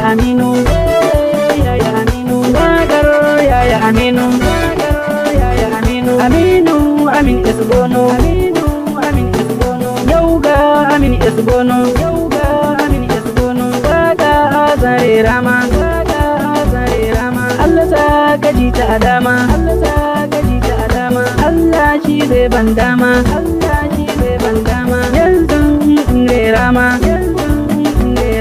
Aminu, yaya Aminu, wakar yaya Aminu, yaya Aminu, Aminu, Amin Esbono, Aminu, Amin Esbono, Yoga, Amin Esbono, Yoga, Amin Esbono, Gaga Azare Rama, Gaga Azare Rama, Allah sa gaji ta adama, Allah sa gaji ta adama, Allah shi zai bandama, Allah shi zai bandama, yanzu Rama, yanzu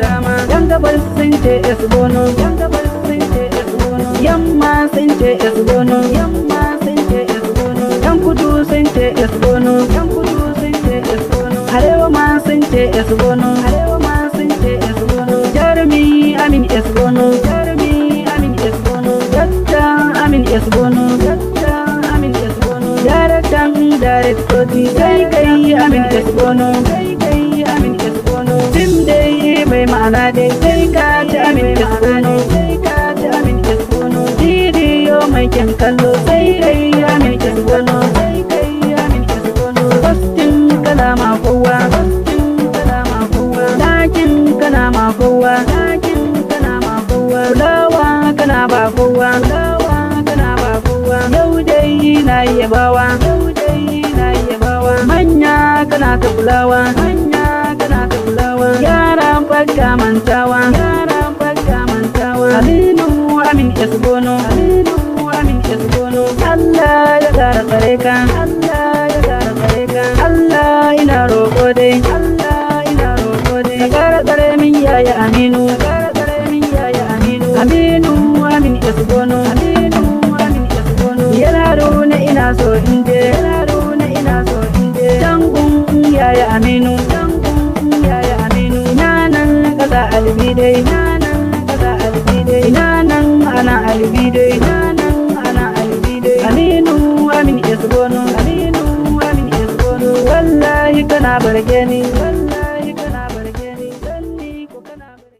Rama, yan gabas sun ce Esbono, yan gabas sun ce Esbono, yamma sun ce Esbono, yamma sun ce Esbono, yan kudu sun ce Esbono, yan kudu sun ce Esbono, arewa ma sun ce Esbono, arewa ma sun ce Esbono, Jarumi Amin Esbono, Jarumi Amin Esbono, Dakta Amin Esbono, Dakta Amin Esbono, Daraktan Darektoti kai Amin Esbono, kai Amin Esbono, Tim dai mai ma'ana dai sai ka ci Amin Esbono, sai ka ci Amin Esbono, Didiyo mai kyan kallo sai kai Amin Esbono, sai kai Amin Esbono, Postin kana ma kowa, Postin kana ma kowa, Dakin kana ma kowa, Dakin kana ma kowa, Kulawa kana ba kowa, Kulawa kana ba kowa, yau dai na yabawa, yau dai na yabawa, manya kana ta kulawa, manya kana ta kulawa, yaran fakka mantawa, yaran fakka mantawa, Aminu Amin Esbono, Aminu Amin Esbono, Allah ya kara tsare ka, Allah ya kara tsare ka, Allah ina roƙo dai, Allah ina roƙo dai, ka kara tsare min yaya Aminu, ka kara tsare min yaya Aminu, Aminu Amin Esbono, Aminu Amin Esbono, yaro na ina so inde, yaro na ina so inde, dangun yaya Aminu, dangun yaya Aminu, nanan kaza albidai, nanan kaza albidai, nanan ana albidai, nanan ana albidai, Aminu Amin Esbono, Aminu Amin Esbono, wallahi kana barge ni.